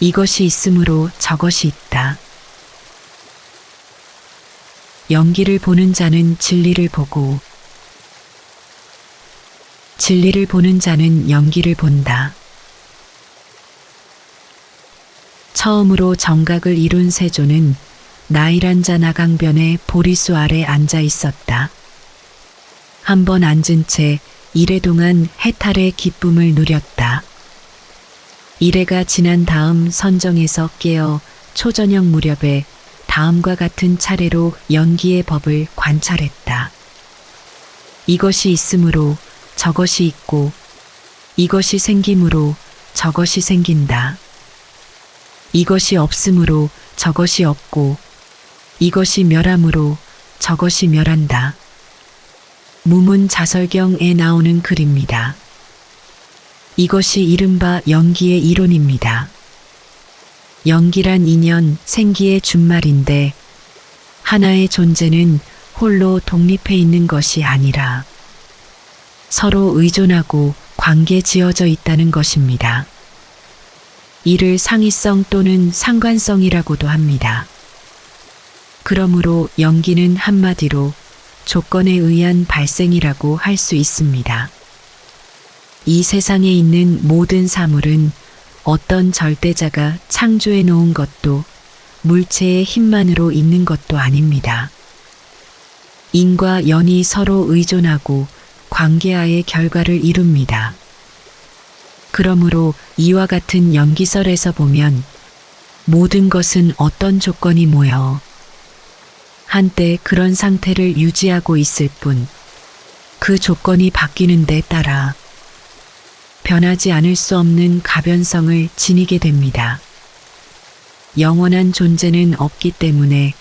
이것이 있으므로 저것이 있다. 연기를 보는 자는 진리를 보고 진리를 보는 자는 연기를 본다. 처음으로 정각을 이룬 세조는 나일한자 나강변의 보리수 아래 앉아 있었다. 한번 앉은 채 이래 동안 해탈의 기쁨을 누렸다. 이래가 지난 다음 선정에서 깨어 초저녁 무렵에 다음과 같은 차례로 연기의 법을 관찰했다. 이것이 있으므로 저것이 있고 이것이 생김으로 저것이 생긴다. 이것이 없으므로 저것이 없고 이것이 멸함으로 저것이 멸한다. 무문자설경에 나오는 글입니다. 이것이 이른바 연기의 이론입니다. 연기란 인연, 생기의 준말인데 하나의 존재는 홀로 독립해 있는 것이 아니라 서로 의존하고 관계 지어져 있다는 것입니다. 이를 상이성 또는 상관성이라고도 합니다. 그러므로 연기는 한마디로 조건에 의한 발생이라고 할 수 있습니다. 이 세상에 있는 모든 사물은 어떤 절대자가 창조해 놓은 것도 물체의 힘만으로 있는 것도 아닙니다. 인과 연이 서로 의존하고 관계하의 결과를 이룹니다. 그러므로 이와 같은 연기설에서 보면 모든 것은 어떤 조건이 모여 한때 그런 상태를 유지하고 있을 뿐 그 조건이 바뀌는 데 따라 변하지 않을 수 없는 가변성을 지니게 됩니다. 영원한 존재는 없기 때문에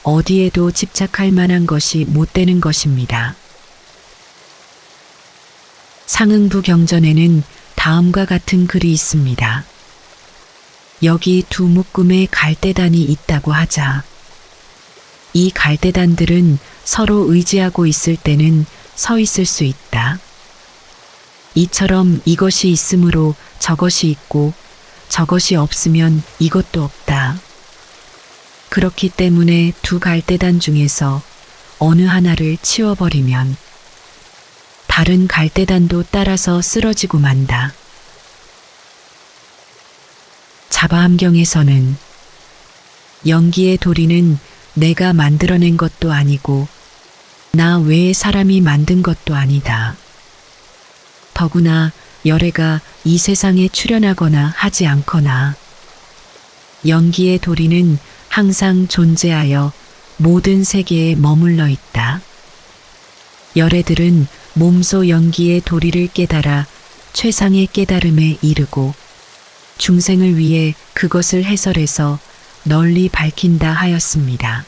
어디에도 집착할 만한 것이 못 되는 것입니다. 상응부 경전에는 다음과 같은 글이 있습니다. 여기 두 묶음의 갈대단이 있다고 하자. 이 갈대단들은 서로 의지하고 있을 때는 서 있을 수 있다. 이처럼 이것이 있으므로 저것이 있고 저것이 없으면 이것도 없다. 그렇기 때문에 두 갈대단 중에서 어느 하나를 치워버리면 다른 갈대단도 따라서 쓰러지고 만다. 자바함경에서는 연기의 도리는 내가 만들어낸 것도 아니고 나 외의 사람이 만든 것도 아니다. 더구나 열애가 이 세상에 출현하거나 하지 않거나 연기의 도리는 항상 존재하여 모든 세계에 머물러 있다. 열애들은 몸소 연기의 도리를 깨달아 최상의 깨달음에 이르고 중생을 위해 그것을 해설해서 널리 밝힌다 하였습니다.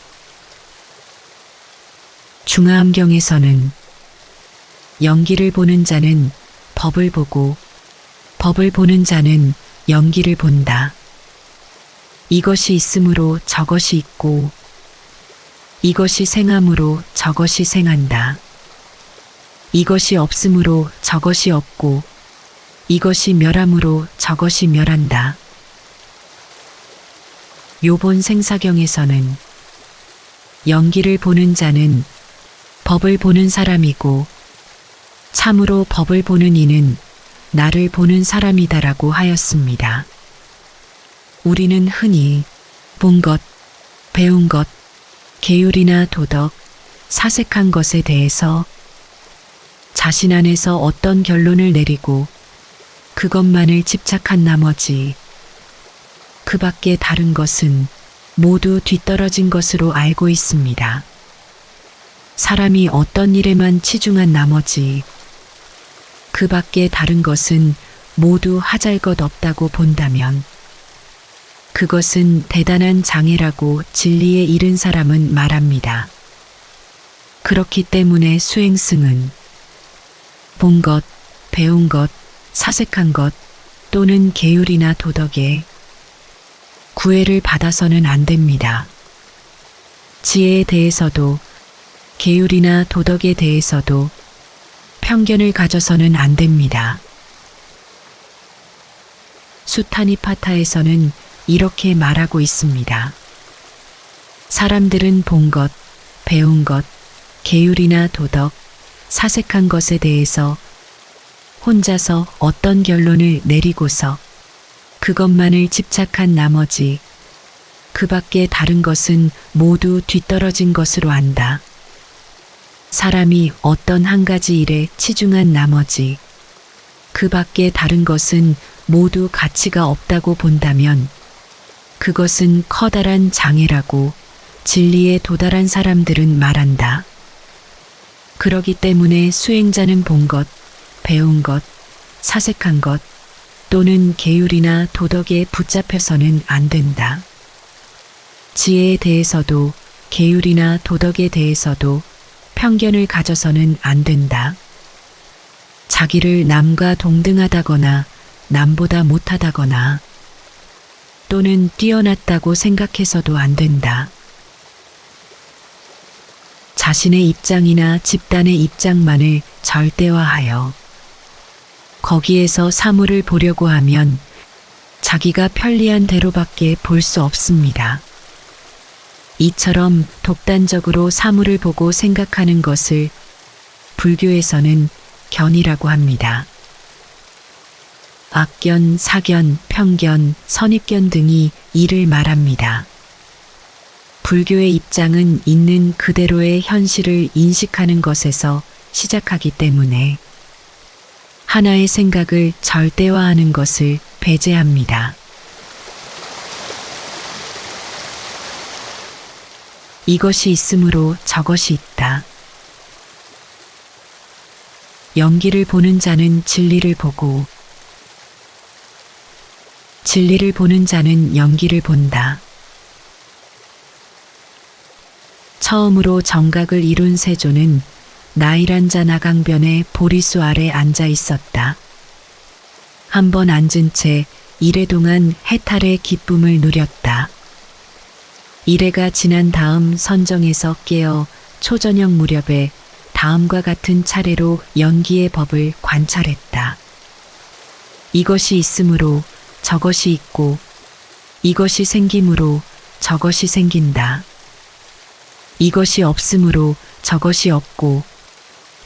중화함경에서는 연기를 보는 자는 법을 보고 법을 보는 자는 연기를 본다. 이것이 있으므로 저것이 있고 이것이 생함으로 저것이 생한다. 이것이 없으므로 저것이 없고 이것이 멸함으로 저것이 멸한다. 요본 생사경에서는 연기를 보는 자는 법을 보는 사람이고 참으로 법을 보는 이는 나를 보는 사람이다라고 하였습니다. 우리는 흔히 본 것, 배운 것, 계율이나 도덕, 사색한 것에 대해서 자신 안에서 어떤 결론을 내리고 그것만을 집착한 나머지 그 밖에 다른 것은 모두 뒤떨어진 것으로 알고 있습니다. 사람이 어떤 일에만 치중한 나머지 그 밖에 다른 것은 모두 하잘것없다고 본다면 그것은 대단한 장애라고 진리에 이른 사람은 말합니다. 그렇기 때문에 수행승은 본 것, 배운 것, 사색한 것 또는 계율이나 도덕에 구애를 받아서는 안 됩니다. 지혜에 대해서도 계율이나 도덕에 대해서도 편견을 가져서는 안 됩니다. 수타니파타에서는 이렇게 말하고 있습니다. 사람들은 본 것, 배운 것, 계율이나 도덕, 사색한 것에 대해서 혼자서 어떤 결론을 내리고서 그것만을 집착한 나머지 그 밖에 다른 것은 모두 뒤떨어진 것으로 안다. 사람이 어떤 한 가지 일에 치중한 나머지 그 밖에 다른 것은 모두 가치가 없다고 본다면 그것은 커다란 장애라고 진리에 도달한 사람들은 말한다. 그러기 때문에 수행자는 본 것, 배운 것, 사색한 것 또는 계율이나 도덕에 붙잡혀서는 안 된다. 지혜에 대해서도 계율이나 도덕에 대해서도 편견을 가져서는 안 된다. 자기를 남과 동등하다거나 남보다 못하다거나 또는 뛰어났다고 생각해서도 안 된다. 자신의 입장이나 집단의 입장만을 절대화하여 거기에서 사물을 보려고 하면 자기가 편리한 대로밖에 볼 수 없습니다. 이처럼 독단적으로 사물을 보고 생각하는 것을 불교에서는 견이라고 합니다. 악견, 사견, 편견, 선입견 등이 이를 말합니다. 불교의 입장은 있는 그대로의 현실을 인식하는 것에서 시작하기 때문에 하나의 생각을 절대화하는 것을 배제합니다. 이것이 있으므로 저것이 있다. 연기를 보는 자는 진리를 보고 진리를 보는 자는 연기를 본다. 처음으로 정각을 이룬 세조는 나일한자 나강변의 보리수 아래 앉아 있었다. 한 번 앉은 채 이래 동안 해탈의 기쁨을 누렸다. 이래가 지난 다음 선정에서 깨어 초저녁 무렵에 다음과 같은 차례로 연기의 법을 관찰했다. 이것이 있으므로 저것이 있고 이것이 생김으로 저것이 생긴다. 이것이 없으므로 저것이 없고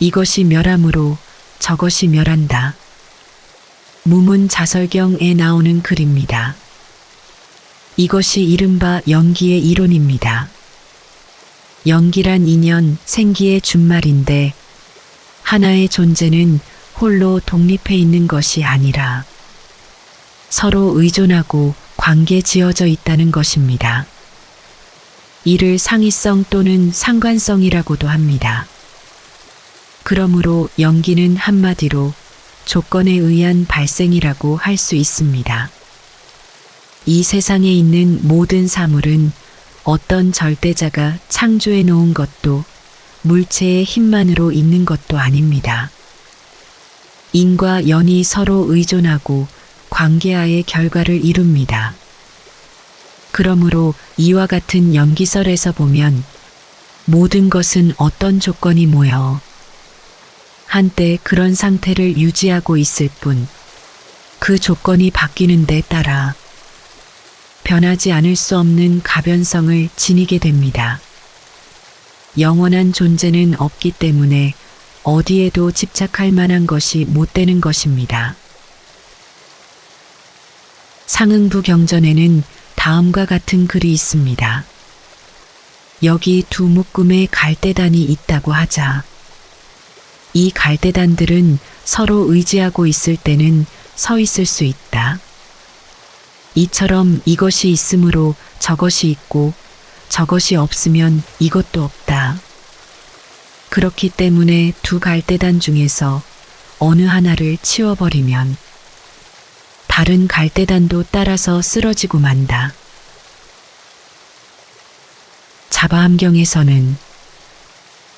이것이 멸함으로 저것이 멸한다. 무문자설경에 나오는 글입니다. 이것이 이른바 연기의 이론입니다. 연기란 인연, 생기의 준말인데 하나의 존재는 홀로 독립해 있는 것이 아니라 서로 의존하고 관계 지어져 있다는 것입니다. 이를 상이성 또는 상관성이라고도 합니다. 그러므로 연기는 한마디로 조건에 의한 발생이라고 할 수 있습니다. 이 세상에 있는 모든 사물은 어떤 절대자가 창조해 놓은 것도 물체의 힘만으로 있는 것도 아닙니다. 인과 연이 서로 의존하고 관계하의 결과를 이룹니다. 그러므로 이와 같은 연기설에서 보면 모든 것은 어떤 조건이 모여 한때 그런 상태를 유지하고 있을 뿐 그 조건이 바뀌는 데 따라 변하지 않을 수 없는 가변성을 지니게 됩니다. 영원한 존재는 없기 때문에 어디에도 집착할 만한 것이 못 되는 것입니다. 상응부 경전에는 다음과 같은 글이 있습니다. 여기 두 묶음의 갈대단이 있다고 하자. 이 갈대단들은 서로 의지하고 있을 때는 서 있을 수 있다. 이처럼 이것이 있으므로 저것이 있고 저것이 없으면 이것도 없다. 그렇기 때문에 두 갈대단 중에서 어느 하나를 치워버리면 다른 갈대단도 따라서 쓰러지고 만다. 자바함경에서는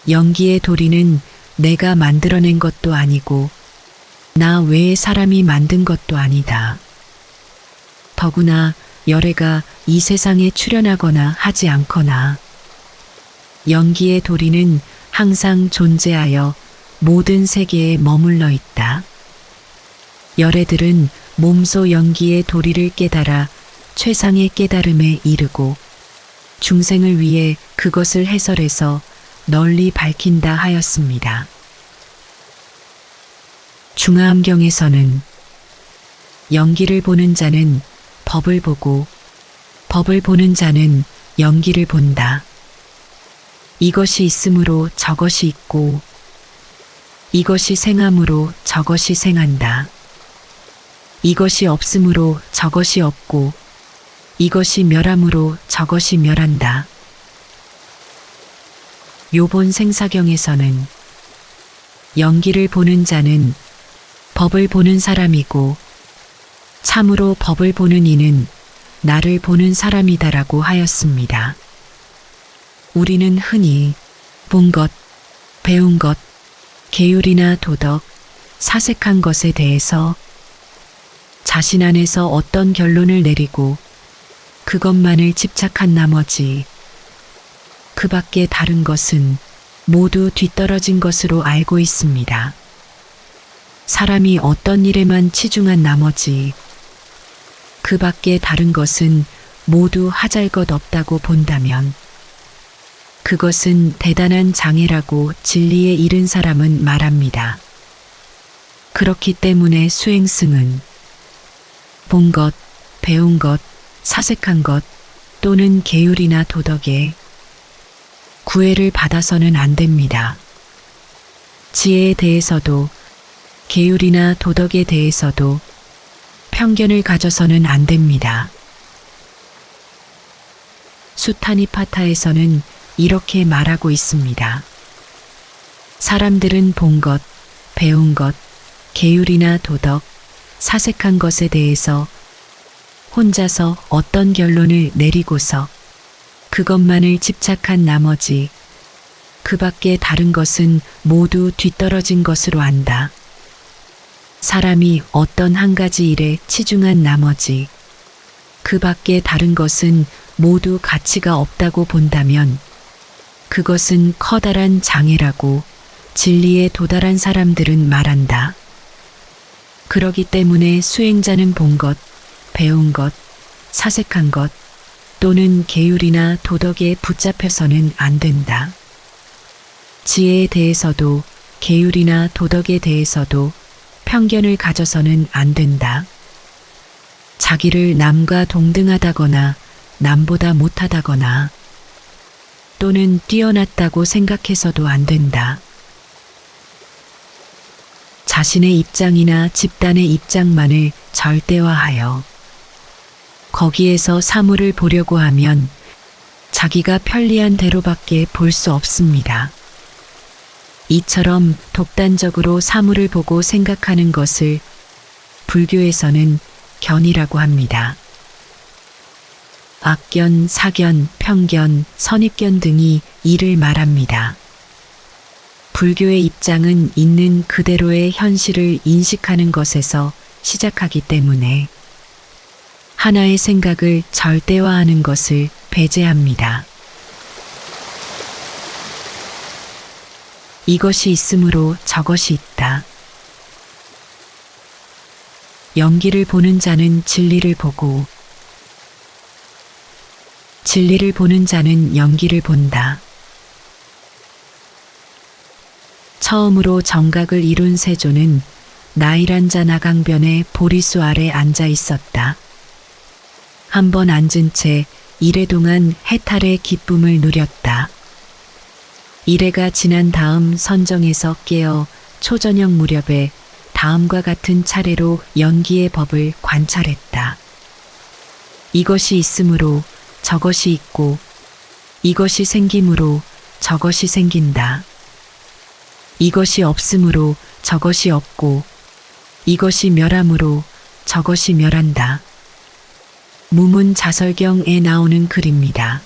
연기의 도리는 내가 만들어낸 것도 아니고 나 외의 사람이 만든 것도 아니다. 더구나 열애가 이 세상에 출현하거나 하지 않거나 연기의 도리는 항상 존재하여 모든 세계에 머물러 있다. 열애들은 몸소 연기의 도리를 깨달아 최상의 깨달음에 이르고 중생을 위해 그것을 해설해서 널리 밝힌다 하였습니다. 중화암경에서는 연기를 보는 자는 법을 보고 법을 보는 자는 연기를 본다. 이것이 있으므로 저것이 있고 이것이 생함으로 저것이 생한다. 이것이 없으므로 저것이 없고 이것이 멸함으로 저것이 멸한다. 요본 생사경에서는 연기를 보는 자는 법을 보는 사람이고 참으로 법을 보는 이는 나를 보는 사람이다라고 하였습니다. 우리는 흔히 본 것, 배운 것, 계율이나 도덕, 사색한 것에 대해서 자신 안에서 어떤 결론을 내리고 그것만을 집착한 나머지 그 밖에 다른 것은 모두 뒤떨어진 것으로 알고 있습니다. 사람이 어떤 일에만 치중한 나머지 그 밖에 다른 것은 모두 하잘것 없다고 본다면 그것은 대단한 장애라고 진리에 이른 사람은 말합니다. 그렇기 때문에 수행승은 본 것, 배운 것, 사색한 것 또는 계율이나 도덕에 구애를 받아서는 안 됩니다. 지혜에 대해서도 계율이나 도덕에 대해서도 편견을 가져서는 안 됩니다. 수타니파타에서는 이렇게 말하고 있습니다. 사람들은 본 것, 배운 것, 계율이나 도덕, 사색한 것에 대해서 혼자서 어떤 결론을 내리고서 그것만을 집착한 나머지 그 밖에 다른 것은 모두 뒤떨어진 것으로 안다. 사람이 어떤 한 가지 일에 치중한 나머지 그 밖에 다른 것은 모두 가치가 없다고 본다면 그것은 커다란 장애라고 진리에 도달한 사람들은 말한다. 그러기 때문에 수행자는 본 것, 배운 것, 사색한 것 또는 계율이나 도덕에 붙잡혀서는 안 된다. 지혜에 대해서도 계율이나 도덕에 대해서도 편견을 가져서는 안 된다. 자기를 남과 동등하다거나 남보다 못하다거나 또는 뛰어났다고 생각해서도 안 된다. 자신의 입장이나 집단의 입장만을 절대화하여 거기에서 사물을 보려고 하면 자기가 편리한 대로밖에 볼 수 없습니다. 이처럼 독단적으로 사물을 보고 생각하는 것을 불교에서는 견이라고 합니다. 악견, 사견, 편견, 선입견 등이 이를 말합니다. 불교의 입장은 있는 그대로의 현실을 인식하는 것에서 시작하기 때문에 하나의 생각을 절대화하는 것을 배제합니다. 이것이 있으므로 저것이 있다. 연기를 보는 자는 진리를 보고 진리를 보는 자는 연기를 본다. 처음으로 정각을 이룬 세조는 나일안자 나강변의 보리수 아래 앉아 있었다. 한 번 앉은 채 이래 동안 해탈의 기쁨을 누렸다. 이래가 지난 다음 선정에서 깨어 초저녁 무렵에 다음과 같은 차례로 연기의 법을 관찰했다. 이것이 있으므로 저것이 있고 이것이 생김으로 저것이 생긴다. 이것이 없으므로 저것이 없고 이것이 멸함으로 저것이 멸한다. 무문자설경에 나오는 글입니다.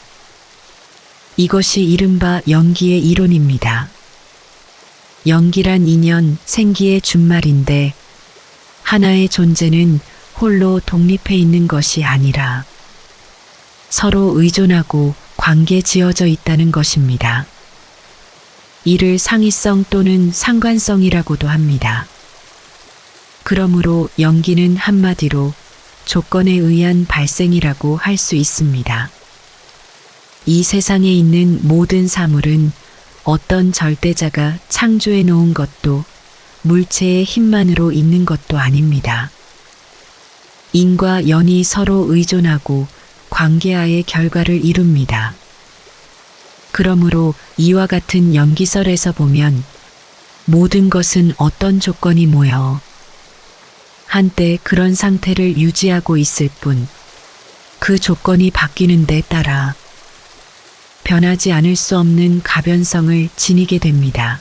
이것이 이른바 연기의 이론입니다. 연기란 인연, 생기의 준말인데 하나의 존재는 홀로 독립해 있는 것이 아니라 서로 의존하고 관계 지어져 있다는 것입니다. 이를 상이성 또는 상관성이라고도 합니다. 그러므로 연기는 한마디로 조건에 의한 발생이라고 할 수 있습니다. 이 세상에 있는 모든 사물은 어떤 절대자가 창조해 놓은 것도 물체의 힘만으로 있는 것도 아닙니다. 인과 연이 서로 의존하고 관계하에 결과를 이룹니다. 그러므로 이와 같은 연기설에서 보면 모든 것은 어떤 조건이 모여 한때 그런 상태를 유지하고 있을 뿐 그 조건이 바뀌는 데 따라 변하지 않을 수 없는 가변성을 지니게 됩니다.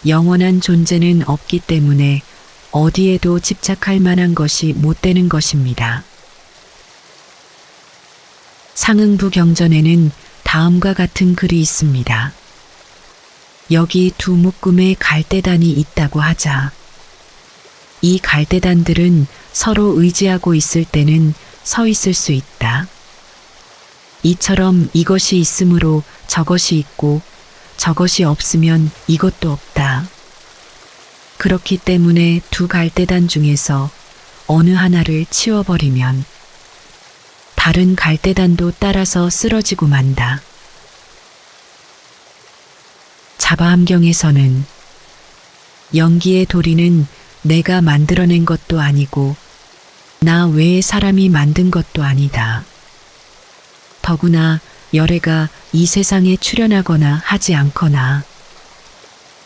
영원한 존재는 없기 때문에 어디에도 집착할 만한 것이 못 되는 것입니다. 상응부 경전에는 다음과 같은 글이 있습니다. 여기 두 묶음의 갈대단이 있다고 하자. 이 갈대단들은 서로 의지하고 있을 때는 서 있을 수 있다. 이처럼 이것이 있으므로 저것이 있고 저것이 없으면 이것도 없다. 그렇기 때문에 두 갈대단 중에서 어느 하나를 치워버리면 다른 갈대단도 따라서 쓰러지고 만다. 자바함경에서는 연기의 도리는 내가 만들어낸 것도 아니고 나 외에 사람이 만든 것도 아니다. 더구나 열애가 이 세상에 출현하거나 하지 않거나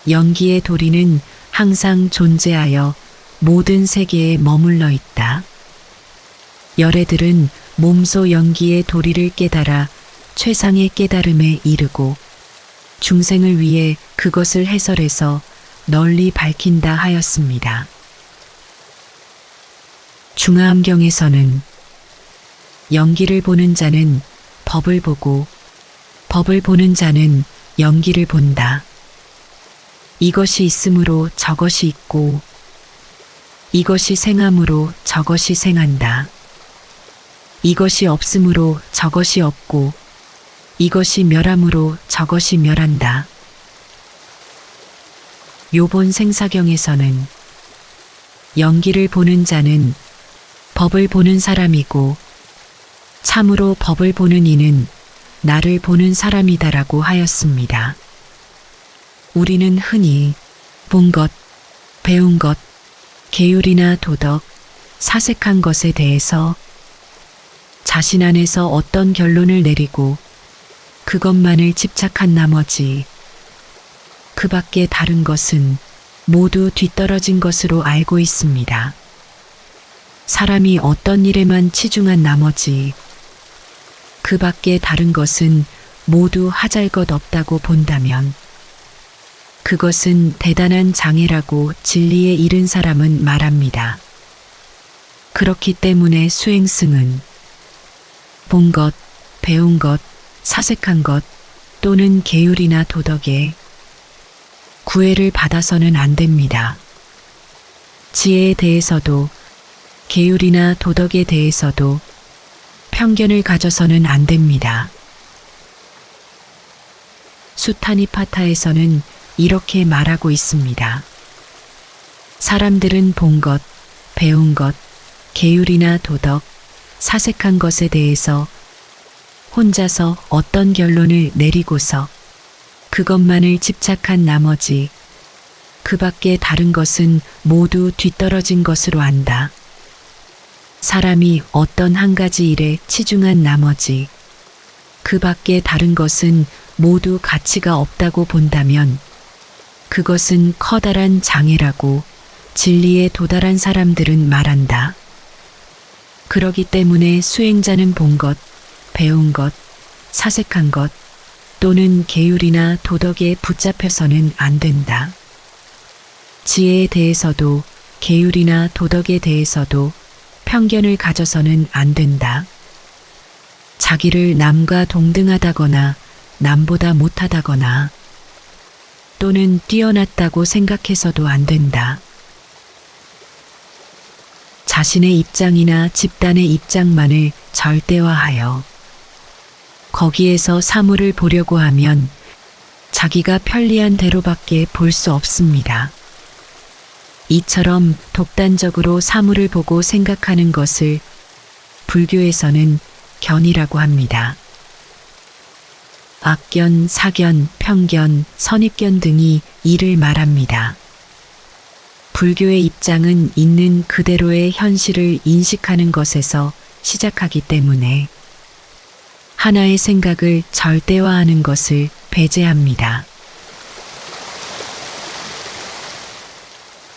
연기의 도리는 항상 존재하여 모든 세계에 머물러 있다. 열애들은 몸소 연기의 도리를 깨달아 최상의 깨달음에 이르고 중생을 위해 그것을 해설해서 널리 밝힌다 하였습니다. 중화함경에서는 연기를 보는 자는 법을 보고 법을 보는 자는 연기를 본다. 이것이 있으므로 저것이 있고 이것이 생함으로 저것이 생한다. 이것이 없으므로 저것이 없고 이것이 멸함으로 저것이 멸한다. 요본 생사경에서는 연기를 보는 자는 법을 보는 사람이고 참으로 법을 보는 이는 나를 보는 사람이다라고 하였습니다. 우리는 흔히 본 것, 배운 것, 계율이나 도덕, 사색한 것에 대해서 자신 안에서 어떤 결론을 내리고 그것만을 집착한 나머지 그 밖에 다른 것은 모두 뒤떨어진 것으로 알고 있습니다. 사람이 어떤 일에만 치중한 나머지 그 밖에 다른 것은 모두 하잘것없다고 본다면 그것은 대단한 장애라고 진리에 이른 사람은 말합니다. 그렇기 때문에 수행승은 본 것, 배운 것, 사색한 것 또는 계율이나 도덕에 구애를 받아서는 안 됩니다. 지혜에 대해서도 계율이나 도덕에 대해서도 편견을 가져서는 안 됩니다. 수타니파타에서는 이렇게 말하고 있습니다. 사람들은 본 것, 배운 것, 계율이나 도덕, 사색한 것에 대해서 혼자서 어떤 결론을 내리고서 그것만을 집착한 나머지 그 밖에 다른 것은 모두 뒤떨어진 것으로 안다. 사람이 어떤 한 가지 일에 치중한 나머지 그 밖에 다른 것은 모두 가치가 없다고 본다면 그것은 커다란 장애라고 진리에 도달한 사람들은 말한다. 그러기 때문에 수행자는 본 것, 배운 것, 사색한 것 또는 계율이나 도덕에 붙잡혀서는 안 된다. 지혜에 대해서도 계율이나 도덕에 대해서도 편견을 가져서는 안 된다. 자기를 남과 동등하다거나 남보다 못하다거나 또는 뛰어났다고 생각해서도 안 된다. 자신의 입장이나 집단의 입장만을 절대화하여 거기에서 사물을 보려고 하면 자기가 편리한 대로밖에 볼 수 없습니다. 이처럼 독단적으로 사물을 보고 생각하는 것을 불교에서는 견이라고 합니다. 악견, 사견, 편견, 선입견 등이 이를 말합니다. 불교의 입장은 있는 그대로의 현실을 인식하는 것에서 시작하기 때문에 하나의 생각을 절대화하는 것을 배제합니다.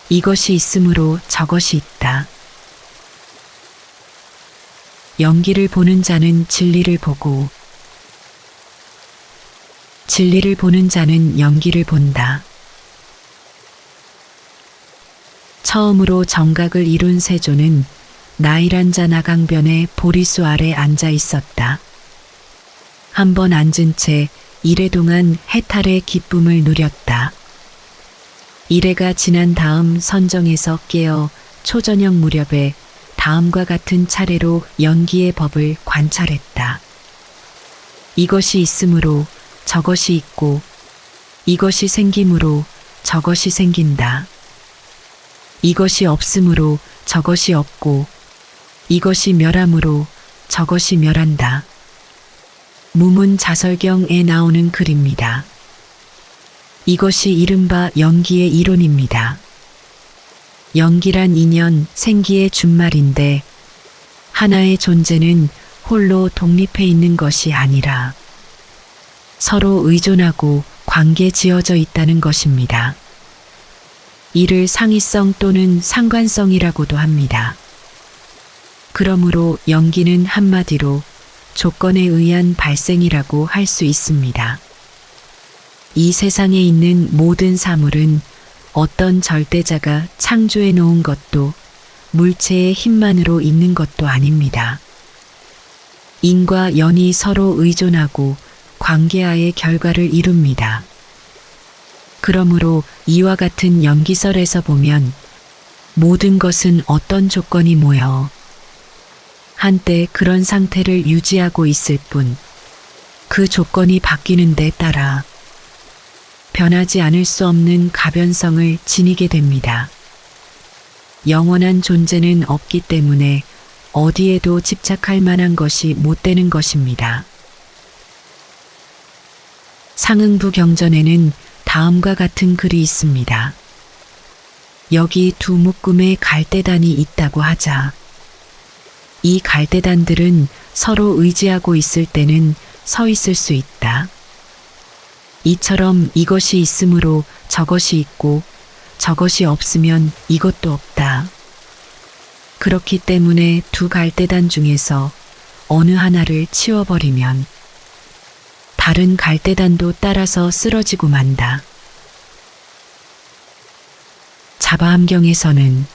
이것이 있으므로 저것이 있다. 연기를 보는 자는 진리를 보고 진리를 보는 자는 연기를 본다. 처음으로 정각을 이룬 세조는 나일안자 나강변의 보리수 아래 앉아 있었다. 한번 앉은 채 이래 동안 해탈의 기쁨을 누렸다. 이래가 지난 다음 선정에서 깨어 초저녁 무렵에 다음과 같은 차례로 연기의 법을 관찰했다. 이것이 있으므로 저것이 있고 이것이 생김으로 저것이 생긴다. 이것이 없으므로 저것이 없고 이것이 멸함으로 저것이 멸한다. 무문자설경에 나오는 글입니다. 이것이 이른바 연기의 이론입니다. 연기란 인연, 생기의 준말인데 하나의 존재는 홀로 독립해 있는 것이 아니라 서로 의존하고 관계 지어져 있다는 것입니다. 이를 상이성 또는 상관성이라고도 합니다. 그러므로 연기는 한마디로 조건에 의한 발생이라고 할 수 있습니다. 이 세상에 있는 모든 사물은 어떤 절대자가 창조해 놓은 것도 물체의 힘만으로 있는 것도 아닙니다. 인과 연이 서로 의존하고 관계하의 결과를 이룹니다. 그러므로 이와 같은 연기설에서 보면 모든 것은 어떤 조건이 모여 한때 그런 상태를 유지하고 있을 뿐 그 조건이 바뀌는 데 따라 변하지 않을 수 없는 가변성을 지니게 됩니다. 영원한 존재는 없기 때문에 어디에도 집착할 만한 것이 못 되는 것입니다. 상응부 경전에는 다음과 같은 글이 있습니다. 여기 두 묶음의 갈대단이 있다고 하자. 이 갈대단들은 서로 의지하고 있을 때는 서 있을 수 있다. 이처럼 이것이 있으므로 저것이 있고 저것이 없으면 이것도 없다. 그렇기 때문에 두 갈대단 중에서 어느 하나를 치워버리면 다른 갈대단도 따라서 쓰러지고 만다. 자바함경에서는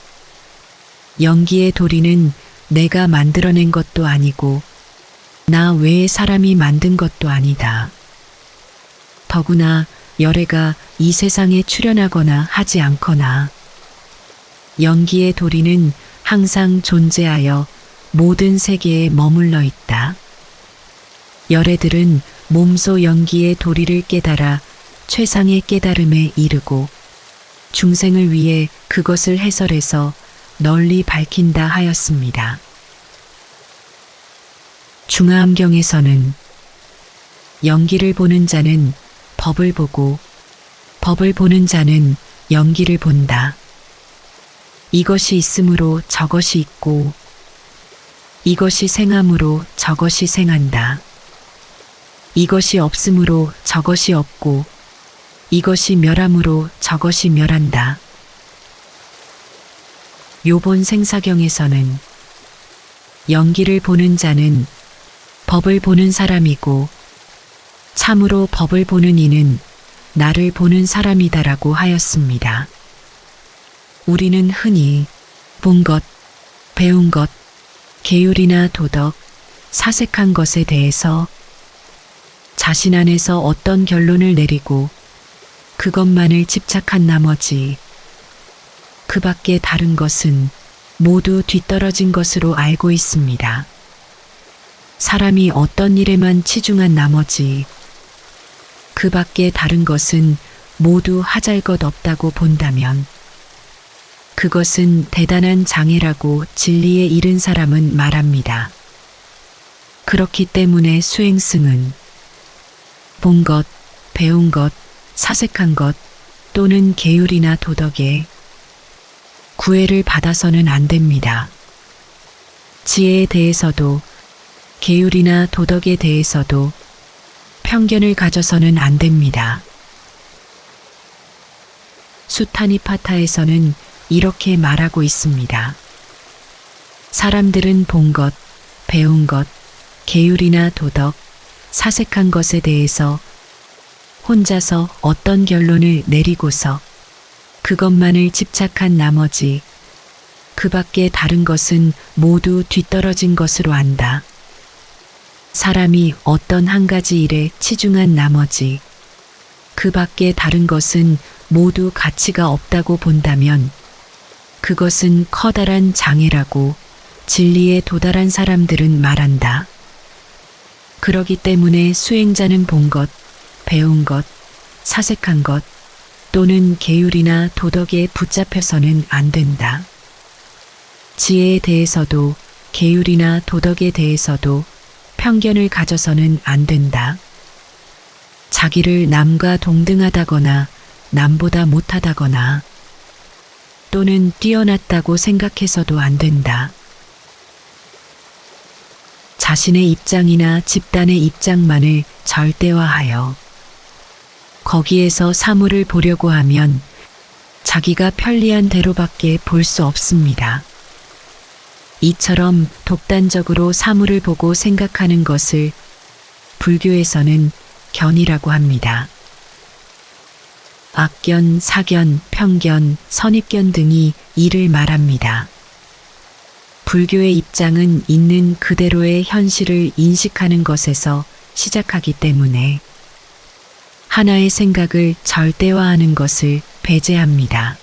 연기의 도리는 내가 만들어낸 것도 아니고 나 외의 사람이 만든 것도 아니다. 더구나 열애가 이 세상에 출현하거나 하지 않거나 연기의 도리는 항상 존재하여 모든 세계에 머물러 있다. 열애들은 몸소 연기의 도리를 깨달아 최상의 깨달음에 이르고 중생을 위해 그것을 해설해서 널리 밝힌다 하였습니다. 중화암경에서는 연기를 보는 자는 법을 보고 법을 보는 자는 연기를 본다. 이것이 있으므로 저것이 있고 이것이 생함으로 저것이 생한다. 이것이 없으므로 저것이 없고 이것이 멸함으로 저것이 멸한다. 요본 생사경에서는 연기를 보는 자는 법을 보는 사람이고 참으로 법을 보는 이는 나를 보는 사람이다라고 하였습니다. 우리는 흔히 본 것, 배운 것, 계율이나 도덕, 사색한 것에 대해서 자신 안에서 어떤 결론을 내리고 그것만을 집착한 나머지 그 밖에 다른 것은 모두 뒤떨어진 것으로 알고 있습니다. 사람이 어떤 일에만 치중한 나머지 그 밖에 다른 것은 모두 하잘것 없다고 본다면 그것은 대단한 장애라고 진리에 이른 사람은 말합니다. 그렇기 때문에 수행승은 본 것, 배운 것, 사색한 것 또는 계율이나 도덕에 구애를 받아서는 안 됩니다. 지혜에 대해서도 계율이나 도덕에 대해서도 편견을 가져서는 안 됩니다. 수타니파타에서는 이렇게 말하고 있습니다. 사람들은 본 것, 배운 것, 계율이나 도덕, 사색한 것에 대해서 혼자서 어떤 결론을 내리고서 그것만을 집착한 나머지 그 밖에 다른 것은 모두 뒤떨어진 것으로 안다. 사람이 어떤 한 가지 일에 치중한 나머지 그 밖에 다른 것은 모두 가치가 없다고 본다면 그것은 커다란 장애라고 진리에 도달한 사람들은 말한다. 그러기 때문에 수행자는 본 것, 배운 것, 사색한 것 또는 계율이나 도덕에 붙잡혀서는 안 된다. 지혜에 대해서도 계율이나 도덕에 대해서도 편견을 가져서는 안 된다. 자기를 남과 동등하다거나 남보다 못하다거나 또는 뛰어났다고 생각해서도 안 된다. 자신의 입장이나 집단의 입장만을 절대화하여 거기에서 사물을 보려고 하면 자기가 편리한 대로밖에 볼 수 없습니다. 이처럼 독단적으로 사물을 보고 생각하는 것을 불교에서는 견이라고 합니다. 악견, 사견, 편견, 선입견 등이 이를 말합니다. 불교의 입장은 있는 그대로의 현실을 인식하는 것에서 시작하기 때문에 하나의 생각을 절대화하는 것을 배제합니다.